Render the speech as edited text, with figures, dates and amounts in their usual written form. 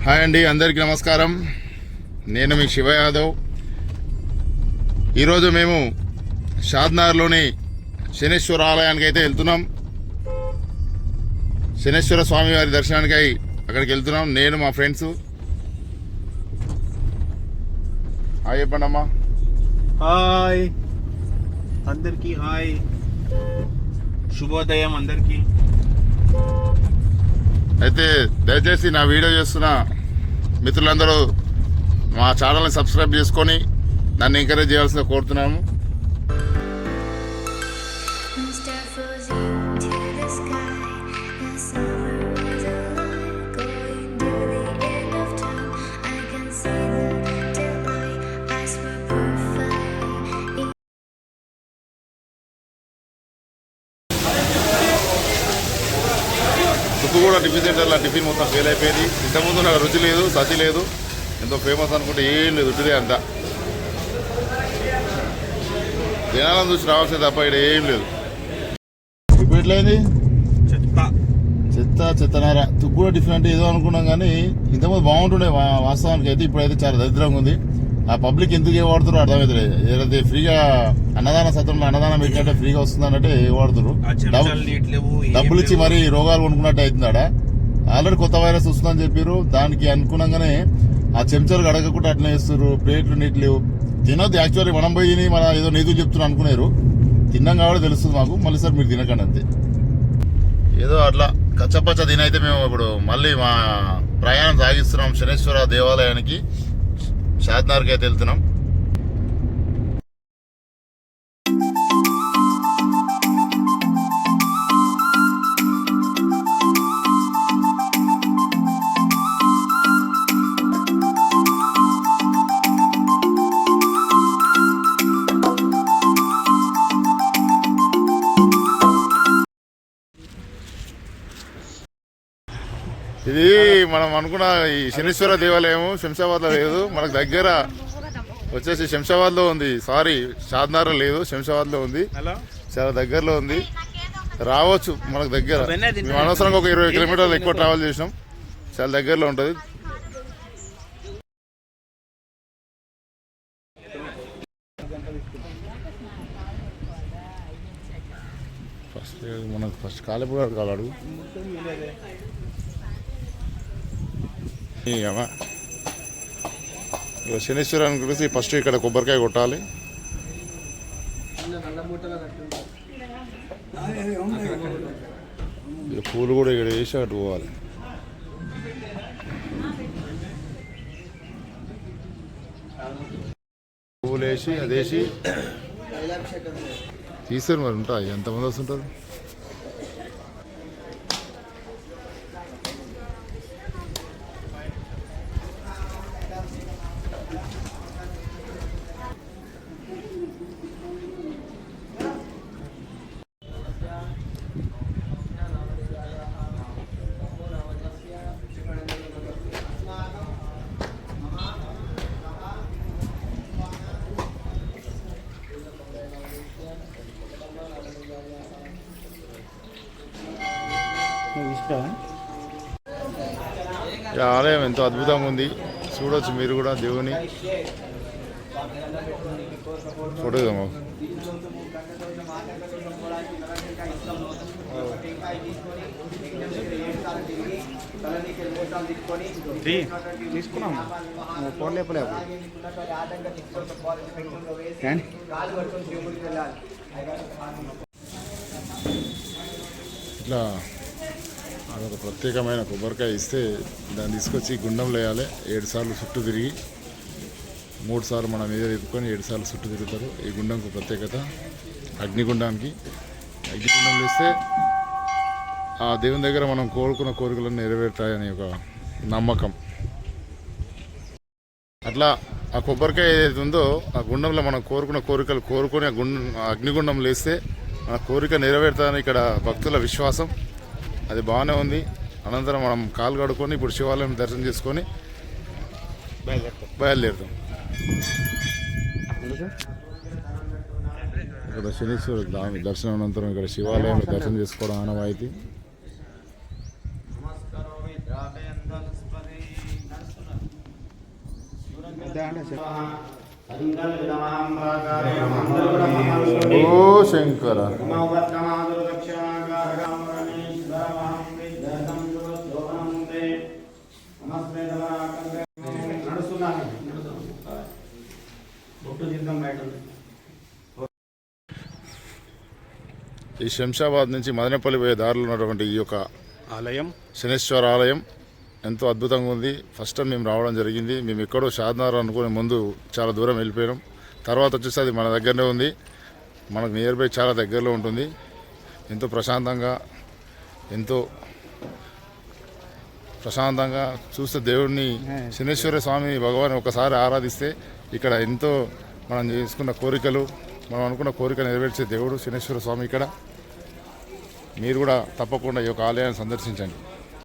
Hi అండి, అందరికీ నమస్కారం. నేను మీ శివ యాదవ్. ఈరోజు మేము షాద్నగర్లోని శనేశ్వర ఆలయానికి అయితే వెళ్తున్నాం. శనేశ్వర స్వామి వారి దర్శనానికి అక్కడికి వెళ్తున్నాం. నేను మా ఫ్రెండ్స్. హాయ్ చెప్పండి అమ్మా. హాయ్ అందరికీ. హాయ్, శుభోదయం అందరికీ. అయితే దయచేసి నా వీడియో చేస్తున్న మిత్రులందరూ మా ఛానల్ని సబ్స్క్రైబ్ చేసుకొని నన్ను ఎంకరేజ్ చేయాల్సిందిగా కోరుతున్నాము. తుక్కు కూడా టిఫిన్ సెంటర్లో టిఫిన్ మొత్తం ఫెయిల్ అయిపోయింది. ఇంతకుముందు నాకు రుచి లేదు, సతి లేదు, ఎంతో ఫేమస్ అనుకుంటే ఏం లేదు, రుచిదే అంతా. జనాలను చూసి రావాల్సింది తప్ప ఇక్కడ ఏం లేదు. ఇప్పుడు ఎట్లయింది? చెత్తనార. తుక్కు కూడా డిఫరెంట్ ఏదో అనుకున్నాం, కానీ ఇంతకుముందు బాగుంటుండే వాస్తవానికి. అయితే ఇప్పుడైతే చాలా దరిద్రంగా ఉంది. ఆ పబ్లిక్ ఎందుకు ఏ వాడుతారో అర్థమవుతలేదు. ఏదైతే ఫ్రీగా అన్నదాన సత్రంలో అన్నదానం పెట్టినట్టే ఫ్రీగా వస్తుంది అన్నట్టే ఏ వాడుతారు. డబ్బులు ఇచ్చి మరి రోగాలు కొనుక్కున్నట్టు అవుతుందాడ. ఆల్రెడీ కొత్త వైరస్ వస్తుందని చెప్పారు. దానికి అనుగుణంగానే ఆ చెంచాలు గడగకుండా అట్లా వేస్తారు. ప్లేట్లు నీట్లు లేవు. తినొద్దు. యాక్చువల్లీ మనం పోయి తిని మన ఏదో నీతులు చెప్తున్నారు అనుకున్నారు. తిన్నాం కాబట్టి తెలుస్తుంది మాకు. మళ్ళీ సార్ మీరు తినకండి అంతే. ఏదో అట్లా కచ్చపచ్చ తినైతే మేము ఇప్పుడు మళ్ళీ మా ప్రయాణం సాగిస్తున్నాం. శనేశ్వర దేవాలయానికి షాద్నగర్కి అయితే వెళ్తున్నాం. ఇది మనం అనుకున్న ఈ శనీశ్వర దేవాలయం శంషాబాద్లో లేదు, మనకు దగ్గర వచ్చేసి శంషాబాద్లో ఉంది. సారీ, షాద్నగర్లో లేదు, శంషాబాద్లో ఉంది. చాలా దగ్గరలో ఉంది. రావచ్చు మనకు దగ్గర. మేము అనవసరంగా ఒక 20 కిలోమీటర్లు ఎక్కువ ట్రావెల్ చేసినాం. చాలా దగ్గరలో ఉంటుంది. మనకు ఫస్ట్ కాలేపుడు కావాలి అడుగు. శనీశ్వరానికి కలిసి ఫస్ట్ ఇక్కడ కొబ్బరికాయ కొట్టాలి. పూలు కూడా ఇక్కడ వేసి అటు పోవాలి. పూలు వేసి అదేసి తీసారు. మరి ఉంటాయి ఎంతమంది వస్తుంటారు? ఈ ఆలయం ఎంతో అద్భుతంగా ఉంది. చూడవచ్చు మీరు కూడా దేవుని ఫోటో. తీసుకున్నాం ఇట్లా అదొక ప్రత్యేకమైన కొబ్బరికాయ ఇస్తే దాన్ని తీసుకొచ్చి గుండంలో వేయాలి. 7 సార్లు చుట్టూ తిరిగి 3 సార్లు మన మీద తిప్పుకొని 7 సార్లు చుట్టూ తిరుగుతారు. ఈ గుండంకు ప్రత్యేకత. అగ్నిగుండానికి అగ్నిగుండం వేస్తే ఆ దేవుని దగ్గర మనం కోరుకున్న కోరికలను నెరవేరుతాయని ఒక నమ్మకం. అట్లా ఆ కొబ్బరికాయ ఏదైతే ఉందో ఆ గుండంలో మనం కోరుకున్న కోరికలు కోరుకొని ఆ అగ్నిగుండం వేస్తే మన కోరిక నెరవేరుతాయని ఇక్కడ భక్తుల విశ్వాసం. అది బాగానే ఉంది. అనంతరం మనం కాలు కడుక్కొని ఇప్పుడు శివాలయం దర్శనం చేసుకొని బయలుదేరుతాం. ఇక్కడ శనీశ్వర దర్శనం అనంతరం ఇక్కడ శివాలయంలో దర్శనం చేసుకోవడం ఆనవాయితీ. ఓ శంకర ఈ శంషాబాద్ నుంచి మదనపల్లి పోయే దారిలో ఉన్నటువంటి ఈ యొక్క ఆలయం శనేశ్వర ఆలయం ఎంతో అద్భుతంగా ఉంది. ఫస్ట్ టైం మేము రావడం జరిగింది. మేము ఎక్కడో షాద్నగర్ అనుకునే ముందు చాలా దూరం వెళ్ళిపోయాం. తర్వాత వచ్చేసి అది మన దగ్గరనే ఉంది, మనకు నియర్ బై చాలా దగ్గరలో ఉంటుంది. ఎంతో ప్రశాంతంగా చూస్తే దేవుడిని శనేశ్వర స్వామి భగవాన్ ఒకసారి ఆరాధిస్తే ఇక్కడ ఎంతో మనం చేసుకున్న కోరికలు, మనం అనుకున్న కోరిక నెరవేర్చే దేవుడు శనేశ్వర స్వామి ఇక్కడ. మీరు కూడా తప్పకుండా ఈ యొక్క ఆలయాన్ని సందర్శించండి.